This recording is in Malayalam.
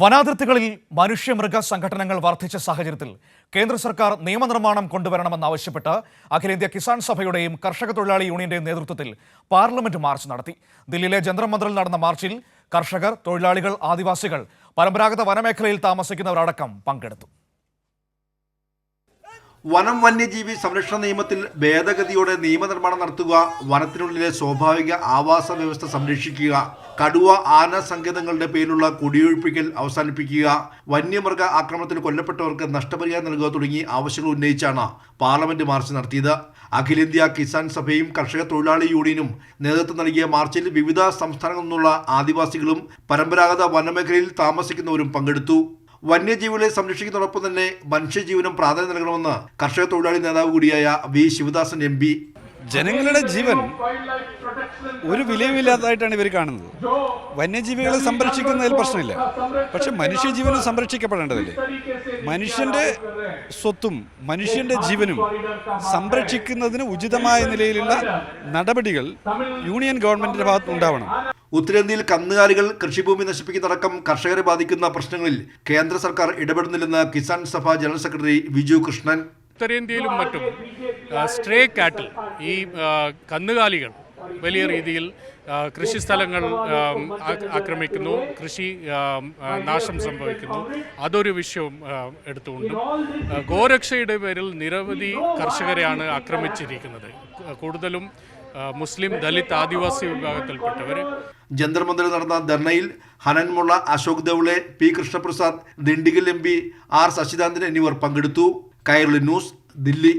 വനാതിർത്തികളിൽ മനുഷ്യമൃഗ സംഘടനകൾ വർദ്ധിച്ച സാഹചര്യത്തിൽ കേന്ദ്ര സർക്കാർ നിയമനിർമ്മാണം കൊണ്ടുവരണമെന്നാവശ്യപ്പെട്ട് അഖിലേന്ത്യാ കിസാൻ സഭയുടെയും കർഷക തൊഴിലാളി യൂണിയന്റെയും നേതൃത്വത്തിൽ പാർലമെന്റ് മാർച്ച് നടത്തി. ദില്ലിയിലെ ജന്തർ മന്ദിറിൽ നടന്ന മാർച്ചിൽ കർഷകർ, തൊഴിലാളികൾ, ആദിവാസികൾ, പരമ്പരാഗത വനമേഖലയിൽ താമസിക്കുന്നവരടക്കം പങ്കെടുത്തു. വനം വന്യജീവി സംരക്ഷണ നിയമത്തിൽ ഭേദഗതിയോടെ നിയമനിർമ്മാണം നടത്തുക, വനത്തിനുള്ളിലെ സ്വാഭാവിക ആവാസ വ്യവസ്ഥ സംരക്ഷിക്കുക, കടുവ, ആന സങ്കേതങ്ങളുടെ പേരിലുള്ള കുടിയൊഴിപ്പിക്കൽ അവസാനിപ്പിക്കുക, വന്യമൃഗ ആക്രമണത്തിൽ കൊല്ലപ്പെട്ടവർക്ക് നഷ്ടപരിഹാരം നൽകുക തുടങ്ങി ആവശ്യങ്ങൾ ഉന്നയിച്ചാണ് പാർലമെന്റ് മാർച്ച് നടത്തിയത്. അഖിലേന്ത്യാ കിസാൻ സഭയും കർഷക തൊഴിലാളി യൂണിയനും നേതൃത്വം നൽകിയ മാർച്ചിൽ വിവിധ സംസ്ഥാനങ്ങളിൽ നിന്നുള്ള ആദിവാസികളും പരമ്പരാഗത വനമേഖലയിൽ താമസിക്കുന്നവരും പങ്കെടുത്തു. വന്യജീവികളെ സംരക്ഷിക്കുന്നതോടൊപ്പം തന്നെ മനുഷ്യജീവനും പ്രാധാന്യം നൽകണമെന്ന് കർഷക തൊഴിലാളി നേതാവ് കൂടിയായ വി ശിവദാസൻ MP. ജനങ്ങളുടെ ജീവൻ ഒരു വിലയുമില്ലാത്തതായിട്ടാണ് ഇവർ കാണുന്നത്. വന്യജീവികളെ സംരക്ഷിക്കുന്നതിൽ പ്രശ്നമില്ല, പക്ഷെ മനുഷ്യജീവനും സംരക്ഷിക്കപ്പെടേണ്ടതില്ലേ? മനുഷ്യൻ്റെ സ്വത്തും മനുഷ്യൻ്റെ ജീവനും സംരക്ഷിക്കുന്നതിന് ഉചിതമായ നിലയിലുള്ള നടപടികൾ യൂണിയൻ ഗവൺമെന്റിന്റെ ഭാഗത്ത് ഉണ്ടാവണം. ഉത്തരേന്ത്യയിൽ കന്നുകാലികൾ, കൃഷിഭൂമി നശിപ്പിക്കുന്നതടക്കം കർഷകരെ ബാധിക്കുന്ന പ്രശ്നങ്ങളിൽ കേന്ദ്ര സർക്കാർ ഇടപെടുന്നില്ലെന്ന് കിസാൻ സഭ ജനറൽ സെക്രട്ടറി വിജു കൃഷ്ണൻ. ഉത്തരേന്ത്യയിലും മറ്റും സ്ട്രേ കാറ്റിൽ, ഈ കന്നുകാലികൾ വലിയ രീതിയിൽ കൃഷിസ്ഥലങ്ങൾ ആക്രമിക്കുന്നു, കൃഷി നാശം സംഭവിക്കുന്നു. അതൊരു വിഷയം എടുത്തുകൊണ്ടും ഗോരക്ഷയുടെ പേരിൽ നിരവധി കർഷകരെയാണ് ആക്രമിച്ചിരിക്കുന്നത്. കൂടുതലും മുസ്ലിം, ദലിത്, ആദിവാസി വിഭാഗത്തിൽപ്പെട്ടവർ. ജന്തർ മന്ദിറിൽ നടന്ന ധർണയിൽ Hannan Mollah, Ashok ദേവ്ളെ, P. Krishnaprasad, Dindigul MP, R. ശശികാന്തൻ എന്നിവർ പങ്കെടുത്തു. കൈരളി ന്യൂസ്, ദില്ലി.